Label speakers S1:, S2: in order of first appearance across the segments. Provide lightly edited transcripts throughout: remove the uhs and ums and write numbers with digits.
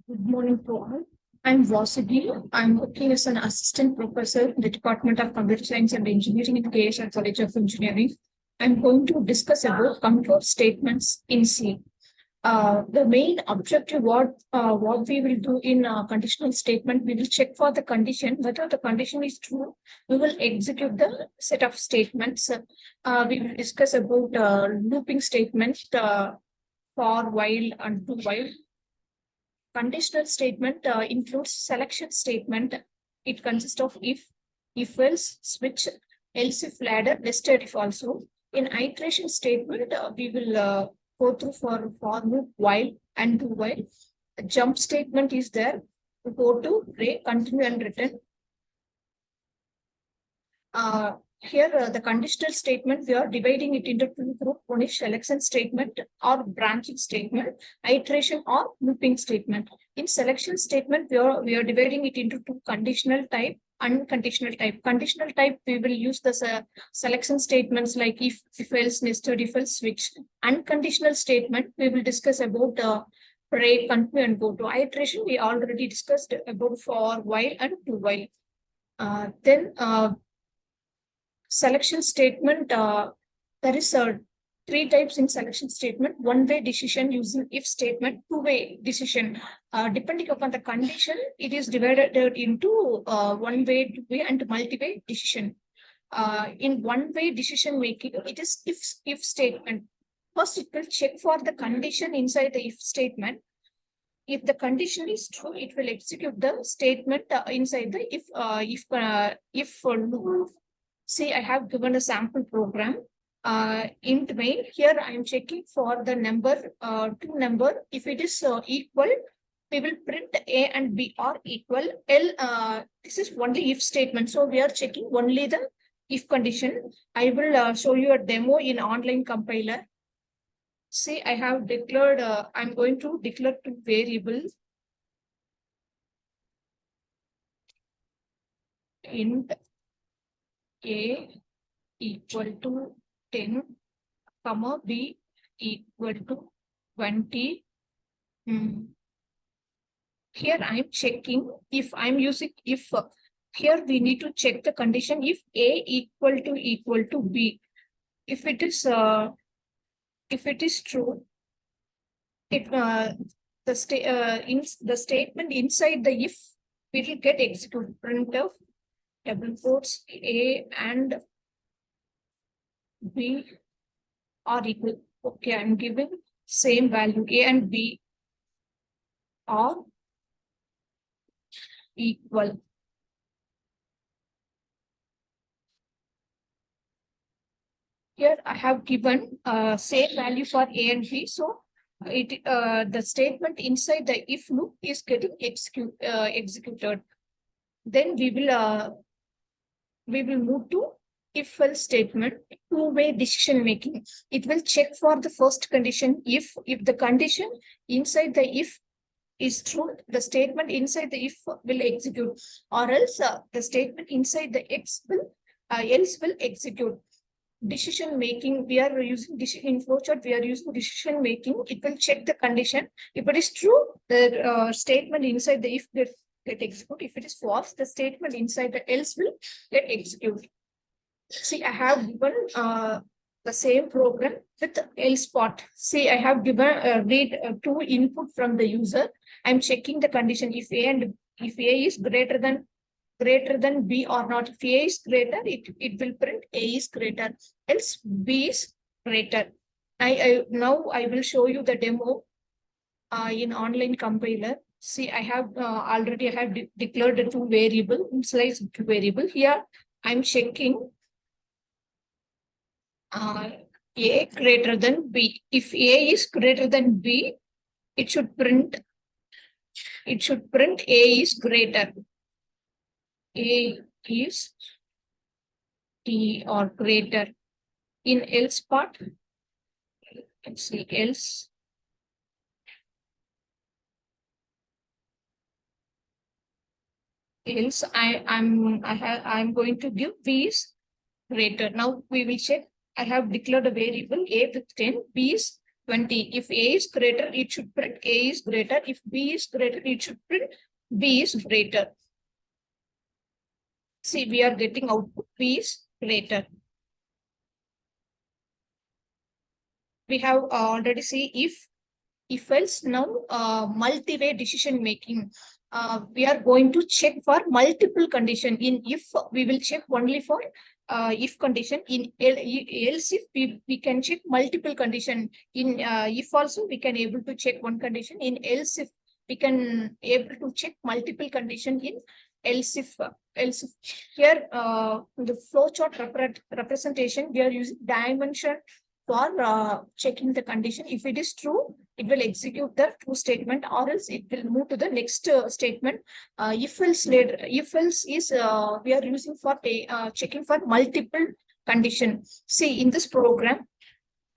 S1: Good morning to all. I'm Vasuki. I'm working as an assistant professor in the Department of Computer Science and Engineering in KSR College of Engineering. I'm going to discuss about control statements in C. The main objective, what we will do in a conditional statement, we will check for the condition. Whether the condition is true, we will execute the set of statements. We will discuss about looping statements, for, while, and do while. Conditional statement includes selection statement. It consists of if else, switch, else if ladder, nested if also. In iteration statement, we will go through for loop, while, and do while. A jump statement is there. Go to, break, continue, and return. Here, the conditional statement, we are dividing it into two groups. One is selection statement or branching statement, iteration or looping statement. In selection statement, we are dividing it into two: conditional type, unconditional type. Conditional type, we will use the selection statements like if else, nested if else, switch. Unconditional statement, we will discuss about break, continue, and go to. Iteration, we already discussed about for, while, and do while. Then selection statement, there is three types in selection statement: one-way decision using if statement, two-way decision. Depending upon the condition, it is divided into one-way, two-way, and multi-way decision. In one-way decision making, it is if statement. First, it will check for the condition inside the if statement. If the condition is true, it will execute the statement inside the if loop. See, I have given a sample program. Int main. Here I am checking for the number, two number. If it is equal, we will print A and B are equal. This is only if statement. So we are checking only the if condition. I will show you a demo in online compiler. See, I have declared, I'm going to declare two variables. Int A equal to 10, comma B equal to 20. Here I'm checking if I'm using if. Here we need to check the condition if A equal to B. If it is true, the statement inside the if it will get executed. Printf double quotes A and B are equal. Okay, I'm giving same value. A and B are equal. Here I have given same value for A and B. So the statement inside the if loop is getting executed. Then we will move to if else statement, two-way decision making. It will check for the first condition. If the condition inside the if is true, the statement inside the if will execute, or else the statement inside the else will execute. Decision making, we are using in flowchart, we are using decision making. It will check the condition. If it is true, the statement inside the if get executed. If it is false, the statement inside the else will get executed. See, I have given the same program with else part. See, I have given read two input from the user. I'm checking the condition if A is greater than B or not. If A is greater, it will print A is greater, else B is greater. Now I will show you the demo in online compiler. See, I have already declared the two variable, initialize two variable. Here I'm checking A greater than B. If A is greater than B, it should print A is greater. A is T or greater. In else part, let's see, else. Else I'm going to give B is greater. Now we will check. I have declared a variable A with 10, B is 20. If A is greater, it should print A is greater. If B is greater, it should print B is greater. See, we are getting output B is greater. We have already see if else. Now multi-way decision making. We are going to check for multiple condition. In if, we will check only for if condition. In else if, we can check multiple condition. In if also we can able to check one condition. In else if, we can able to check multiple condition. In else if here the flowchart representation, we are using dimension for checking the condition. If it is true, it will execute the true statement, or else it will move to the next statement. If else later, if else is we are using for checking for multiple condition. See, in this program,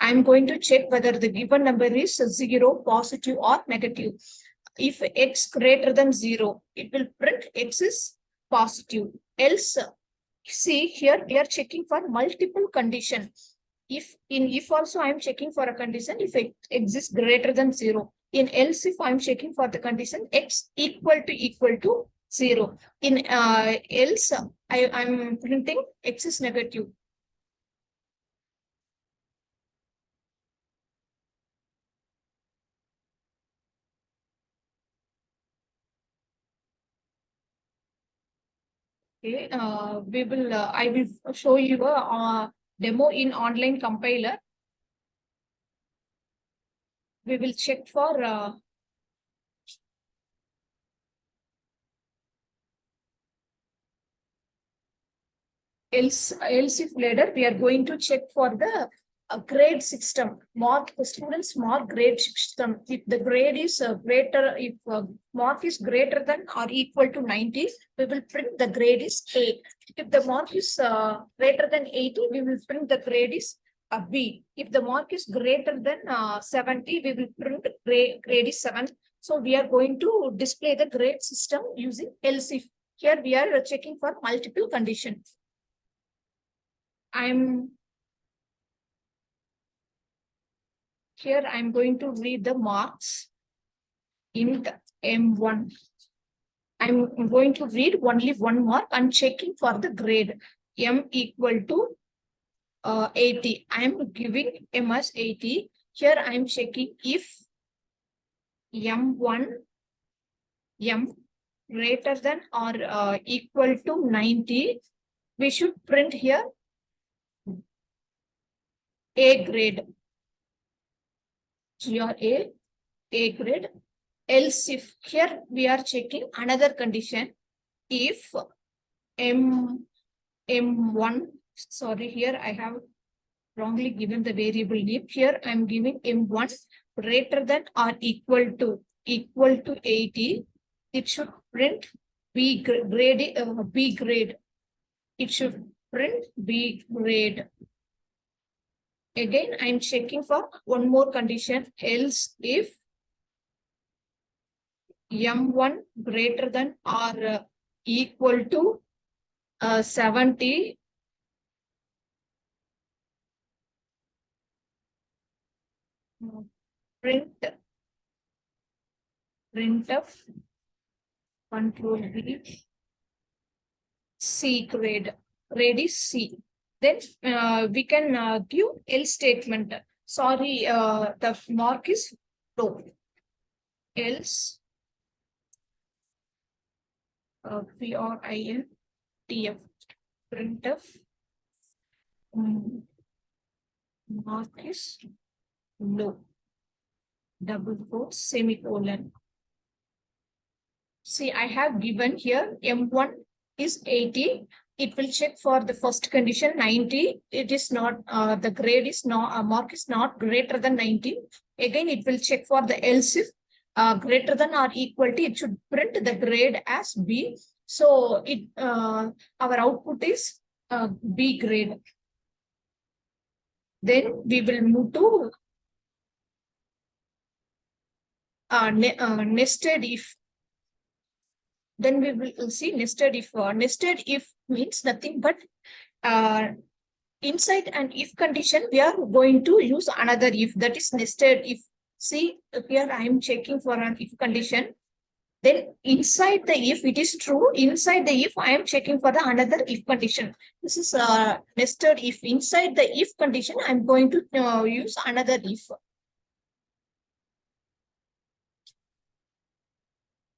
S1: I'm going to check whether the given number is 0, positive or negative. If x greater than 0, it will print x is positive. Else, see here, we are checking for multiple condition. If in if also I am checking for a condition, if x is greater than 0. In else if I am checking for the condition x equal to 0. In else I am printing x is negative. Okay, we will I will show you a demo in online compiler. We will check for else if later we are going to check for the grade system, mark the students mark grade system. If the grade is greater, if mark is greater than or equal to 90, we will print the grade is A. If the mark is greater than 80, we will print the grade is B. If the mark is greater than 70, we will print grade is 7. So we are going to display the grade system using else if. Here we are checking for multiple conditions. Here I'm going to read the marks in M1. I'm going to read only one mark and checking for the grade. M equal to 80. I'm giving M as 80. Here I'm checking if M1 M greater than or equal to 90. We should print here A grade. A grade. Else if, here we are checking another condition. If M1, sorry, here I have wrongly given the variable name. Here I am giving M1 greater than or equal to 80. It should print B grade. It should print B grade. Again, I am checking for one more condition. Else if M1 greater than or equal to 70, printf control B C grade. Grade is C. Then we can give else statement. Sorry, the mark is low. Else printf printf mark is low. Double quote semicolon. See, I have given here M1 is 80. It will check for the first condition 90. It is not the grade is not mark is not greater than 90. Again, it will check for the else if greater than or equal to. It should print the grade as B. So it our output is B grade. Then we will move to nested if. Then we will see nested if. Nested if means nothing but inside an if condition, we are going to use another if, that is nested if. See, here I am checking for an if condition. Then inside the if it is true, inside the if I am checking for the another if condition. This is nested if. Inside the if condition, I'm going to use another if.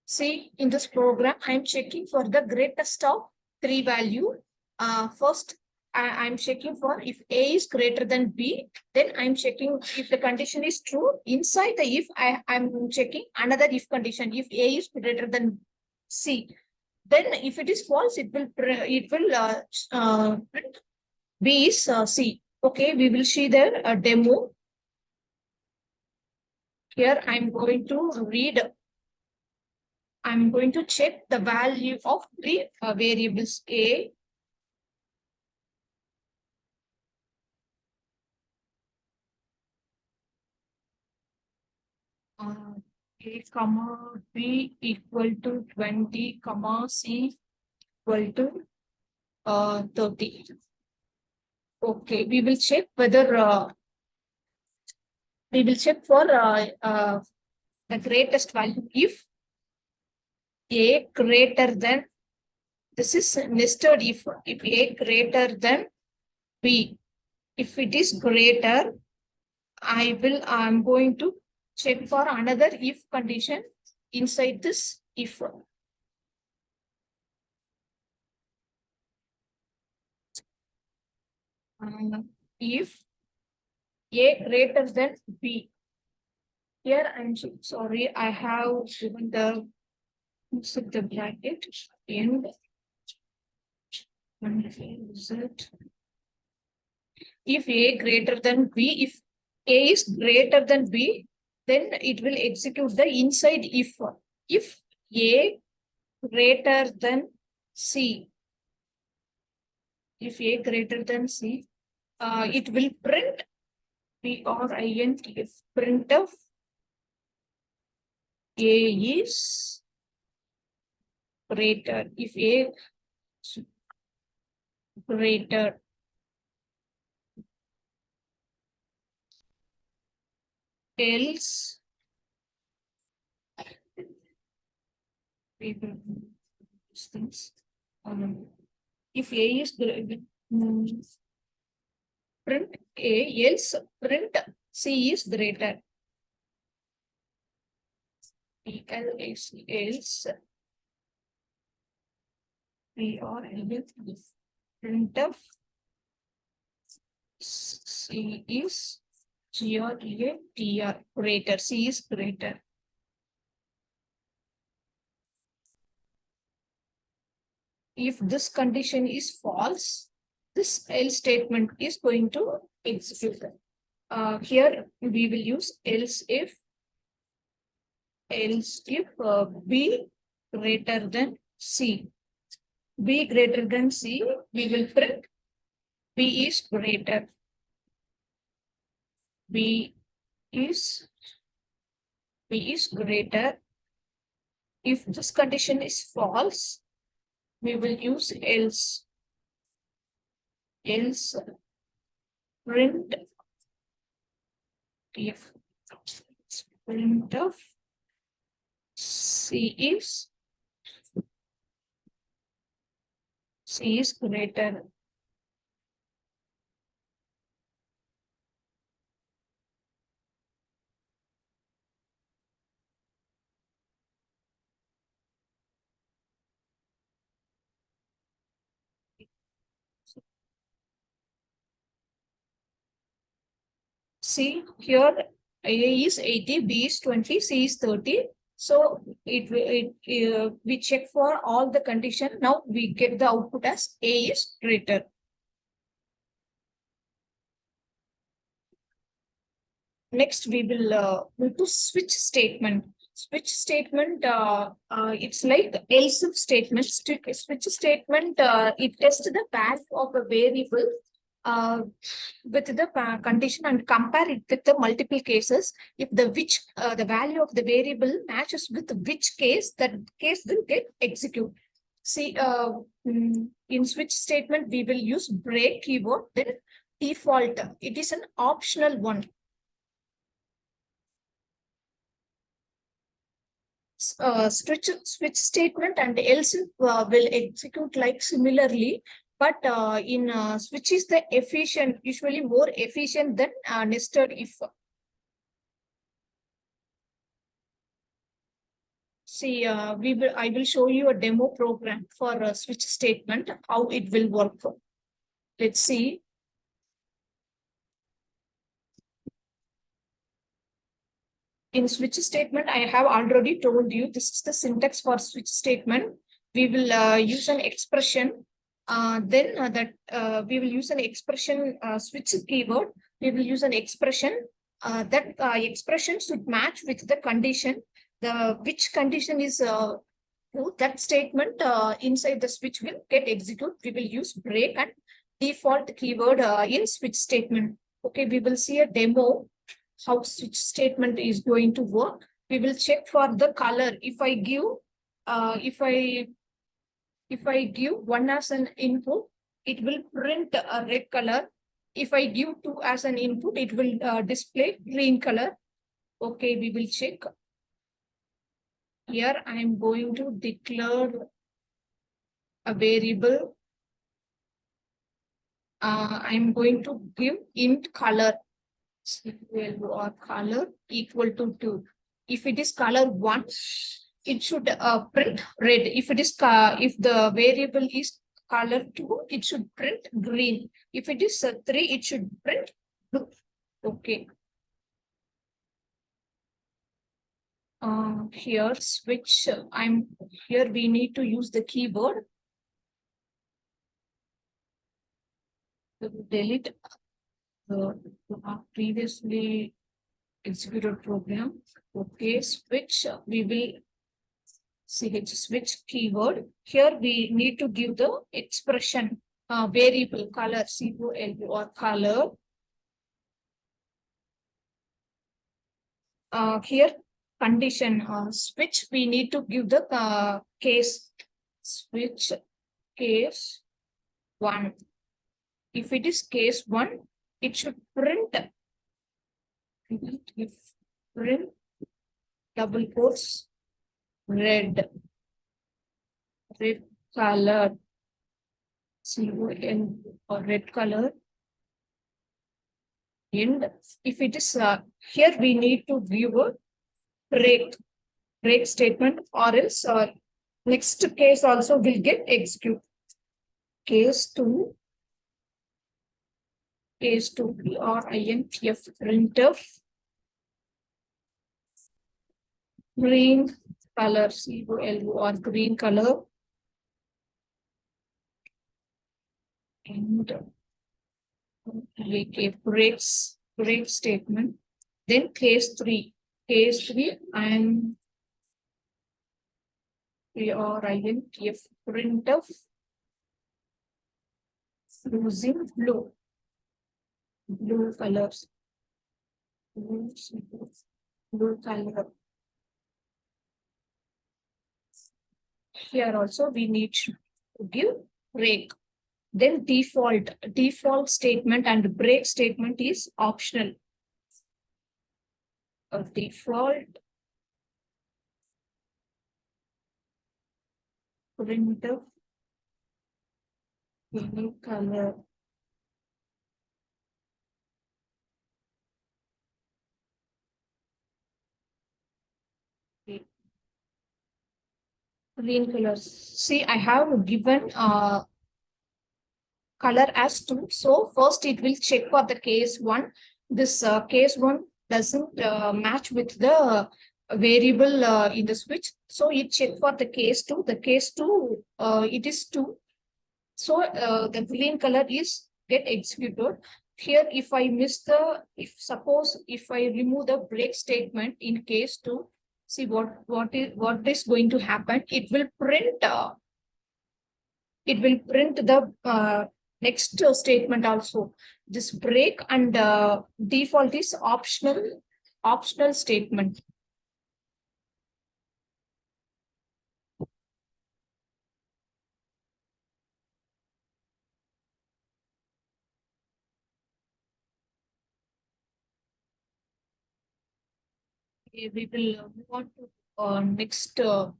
S1: See, in this program, I'm checking for the greatest of three value. First, I'm checking for if A is greater than B, then I'm checking if the condition is true. Inside the if, I'm checking another if condition. If A is greater than C, then if it is false, it will print B is C. Okay, we will see the demo. Here I'm going to read. I'm going to check the value of the variables A. A comma B equal to 20 comma C equal to 30. Okay, we will check whether we will check for the greatest value. If A greater than, this is nested if A greater than B, if it is greater, I'm going to check for another if condition inside this if. If A greater than B. Here I'm sorry, I have given the insert the bracket and is it? If A greater than B, if A is greater than B, then it will execute the inside if. If A greater than C, if A greater than C, it will print print if print of A is greater. If A greater, else we will use things. If A is greater, print A, else print C is greater. Else P or else print of C is greater. Greater. C is greater. If this condition is false, this else statement is going to execute. Here we will use else if B greater than C. B greater than C, we will print B is greater. B is greater. If this condition is false, we will use else. Else print if print of C is greater. See here, A is 80, B is 20, C is 30. So we check for all the condition. Now we get the output as A is greater. Next, we will move to switch statement. Switch statement, it's like else if statement. Switch statement, it tests the value of a variable with the condition and compare it with the multiple cases. If the value of the variable matches with which case, that case will get executed. See, in switch statement, we will use break keyword. Then default, it is an optional one. Switch statement and else will execute like similarly, but in switch is the efficient, usually more efficient than nested if. See, I will show you a demo program for a switch statement, how it will work. Let's see. In switch statement, I have already told you this is the syntax for switch statement. We will use an expression. We will use an expression switch keyword. We will use an expression. That expression should match with the condition. Which condition is that statement inside the switch will get executed. We will use break and default keyword in switch statement. Okay, we will see a demo how switch statement is going to work. We will check for the color. If I give one as an input, it will print a red color. If I give two as an input, it will display green color. Okay, we will check. Here I am going to declare a variable. I'm going to give int color or color equal to 2. If it is color 1, it should print red. If the variable is color 2, it should print green. If it is 3, it should print blue. Okay. Here switch. Here we need to use the keyboard. Delete the previously executed program. Okay, switch. We will switch keyword. Here we need to give the expression variable color COL or color. Here condition switch. We need to give the case switch case 1. If it is case 1, it should print. If print double quotes red color COL or red color. And if it is here, we need to give a break statement, or else next case also will get execute. Case 2 printf printf green color COL or green color, and break statement. Then case 3 and printf printf using blue colors, blue color. Here also we need to give break. Then default statement and break statement is optional. Default printf blue color. Green colors. See, I have given color as 2. So first it will check for the case 1. This case 1 doesn't match with the variable in the switch. So it check for the case 2. The case 2, it is 2. So the green color is get executed. Here, if I suppose if I remove the break statement in case 2, see what is going to happen. It will print the next statement also. This break and default is optional statement. Okay, we will move on to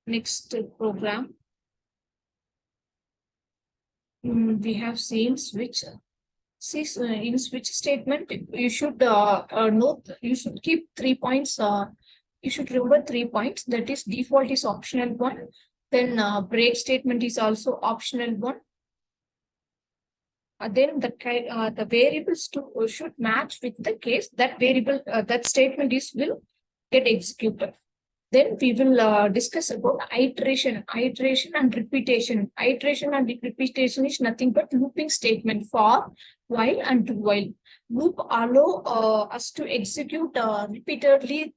S1: next program. We have seen switch. See, in switch statement, you should note, you should keep 3 points. You should remember 3 points. That is, default is optional one. Then break statement is also optional one. Then the variables should match with the case that variable that statement is will get executed. Then we will discuss about iteration and repetition. Iteration and repetition is nothing but looping statement for while and while. Loop allow us to execute repeatedly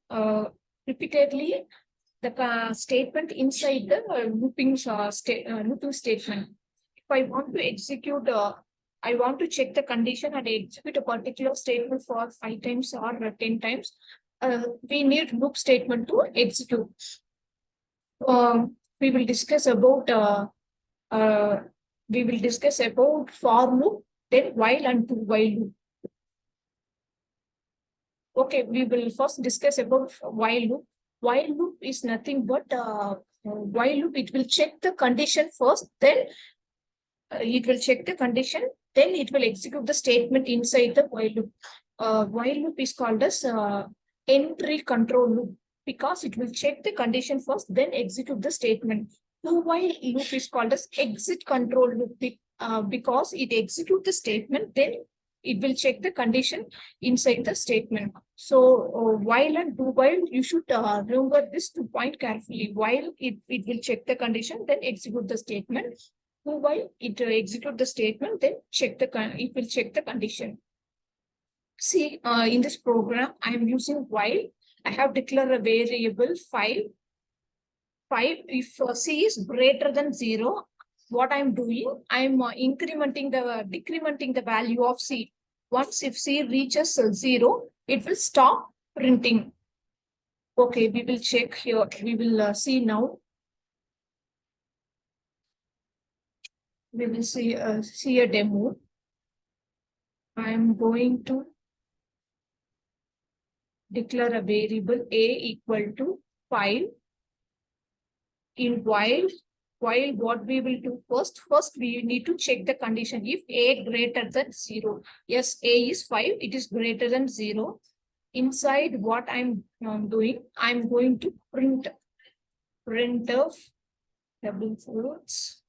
S1: the statement inside the looping statement. If I want to execute, I want to check the condition and execute a particular statement for 5 times or 10 times. We need loop statement to execute. We will discuss about for loop, then while and do while loop. Okay, we will first discuss about while loop. While loop is nothing but while loop. It will check the condition first, then it will check the condition, then it will execute the statement inside the while loop. While loop is called as entry control loop because it will check the condition first, then execute the statement. Do while loop is called as exit control loop because it executes the statement, then it will check the condition inside the statement. So while and do while, you should remember this 2 point carefully. While it will check the condition, then execute the statement. Do while it execute the statement, then it will check the condition. See, in this program, I am using while. I have declared a variable 5. If C is greater than 0, what I'm doing, I'm decrementing the value of C. Once if C reaches 0, it will stop printing. Okay, we will check here. We will see now. We will see a demo. I am going to declare a variable a equal to 5. In while what we will do first we need to check the condition. If a greater than 0, yes, a is 5, it is greater than 0. Inside what I'm doing, I'm going to print of double quotes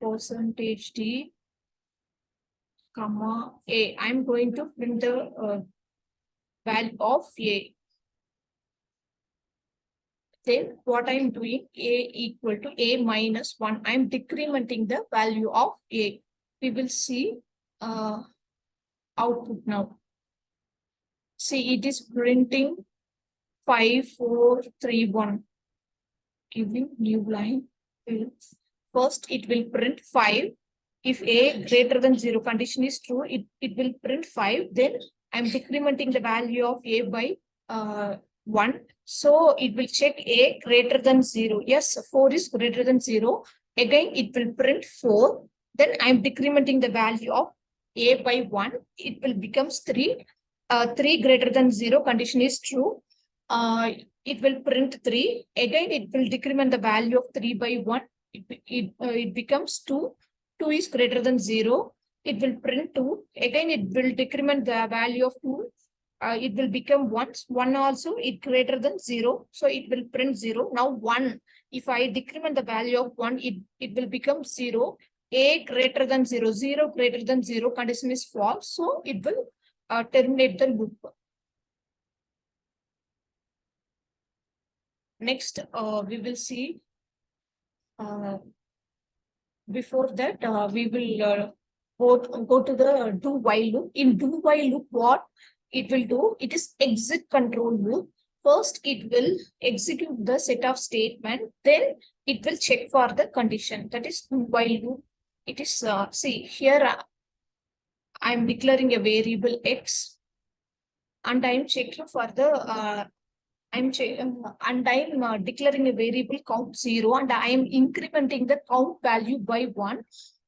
S1: %d comma a. I'm going to print the value of a. Then what I'm doing, a equal to a minus 1. I'm decrementing the value of a. We will see output now. See, it is printing 5, 4, 3, 1. Giving new line. First, it will print 5. If a greater than 0 condition is true, it will print 5. Then I'm decrementing the value of a by 1. So it will check a greater than 0. Yes, 4 is greater than 0. Again, it will print 4. Then I'm decrementing the value of a by 1. It will become 3. 3 greater than 0 condition is true. It will print 3. Again, it will decrement the value of 3 by 1. It becomes 2. 2 is greater than 0. It will print 2. Again, it will decrement the value of 2. It will become 1. 1 also, it greater than 0. So it will print 0. Now 1. If I decrement the value of 1, it will become 0. A greater than 0. 0 greater than 0 condition is false. So it will terminate the loop. Next, we will see. Before that, we will go to the do while loop. In do while loop, what it will do? It is exit control loop. First, it will execute the set of statement. Then it will check for the condition. That is do while loop. It is see here. I am declaring a variable x, and I am checking for the. I'm declaring a variable count 0, and I am incrementing the count value by 1.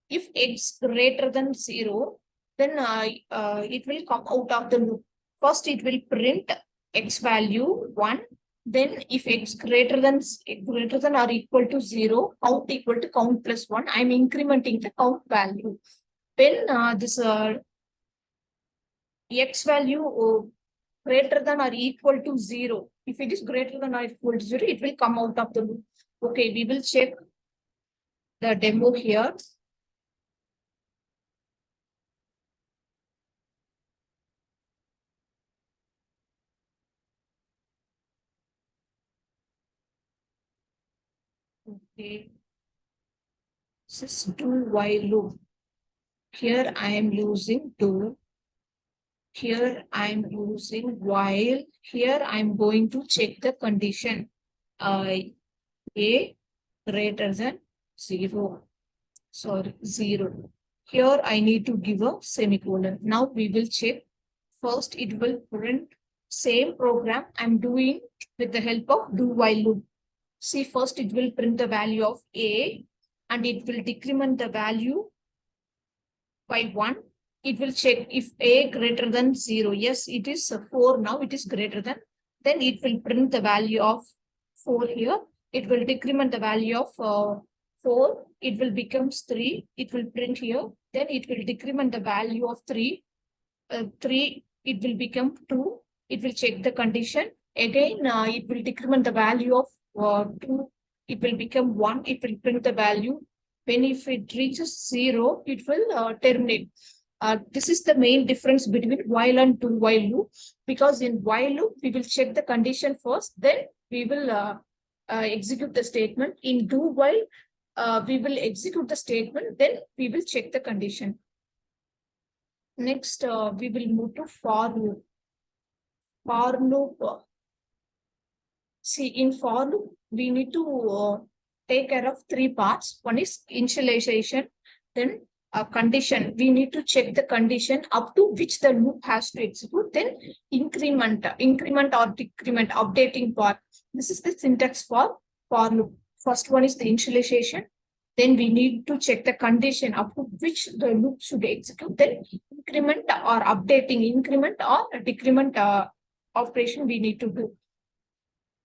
S1: If x greater than 0, then it will come out of the loop. First, it will print x value 1. Then if x greater than or equal to 0, count equal to count plus 1, I'm incrementing the count value. When this x value greater than or equal to 0, if it is greater than or equal to 0, it will come out of the loop. Okay, we will check the demo here. Okay, this is do while loop. Here I am using do. Here I am using while. Here I am going to check the condition. A greater than 0. Sorry, 0. Here I need to give a semicolon. Now we will check. First, it will print same program I'm doing with the help of do while loop. See, first it will print the value of A and it will decrement the value by 1. It will check if A greater than 0. Yes, it is 4 now. It is greater than. Then it will print the value of 4 here. It will decrement the value of 4. It will become 3. It will print here. Then it will decrement the value of 3. 3, it will become 2. It will check the condition. Again, it will decrement the value of 2. It will become 1. It will print the value. When if it reaches 0, it will terminate. This is the main difference between while and do while loop. Because in while loop, we will check the condition first. Then we will execute the statement. In do while, we will execute the statement. Then we will check the condition. Next, we will move to for loop. For loop. See, in for loop, we need to take care of 3 parts. One is initialization, then a condition. We need to check the condition up to which the loop has to execute. Then increment or decrement, updating part. This is the syntax for loop. First one is the initialization. Then we need to check the condition up to which the loop should execute. Then increment or updating, increment or decrement operation we need to do.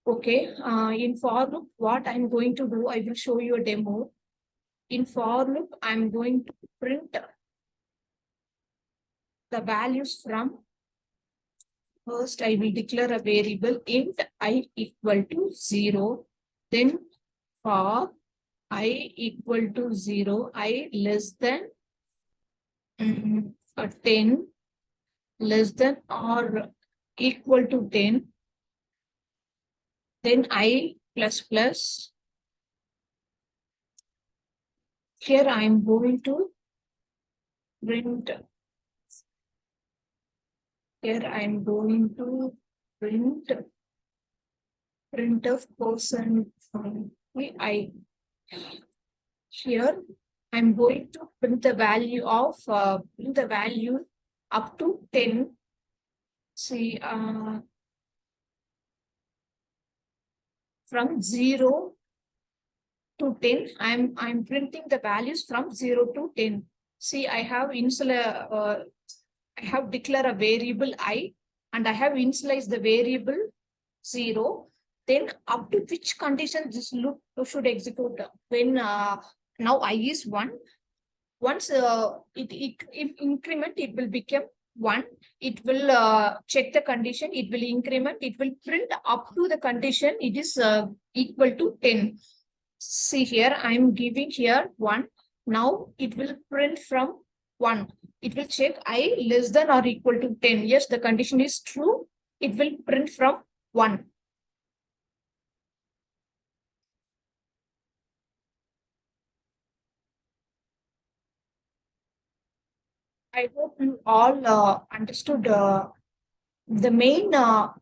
S1: Okay, in for loop, what I'm going to do, I will show you a demo. In for loop, I'm going to print the values from. First, I will declare a variable int I equal to 0. Then for I equal to 0, I less than 10, less than or equal to 10. Then I plus plus. Here I am going to print. Here I am going to print of person I. Here I'm going to print the value of up to 10. See, from 0 to 10, I'm printing the values from 0 to 10. See, I have declared a variable I and I have initialized the variable 0. Then up to which condition this loop should execute? When now I is 1. Once it increment, it will become 1. It will check the condition. It will increment. It will print up to the condition. It is equal to 10. See here, I am giving here 1. Now it will print from 1. It will check I less than or equal to 10. Yes, the condition is true. It will print from 1. I hope you all understood the main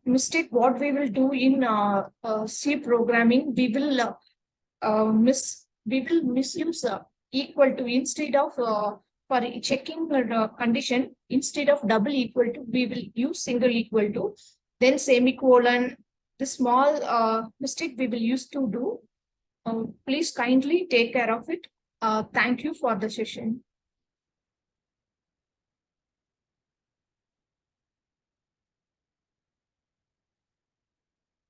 S1: mistake what we will do in C programming. We will misuse equal to instead of for checking the condition, instead of double equal to, we will use single equal to, then semicolon. The small mistake we will use to do. Please kindly take care of it. Thank you for the session.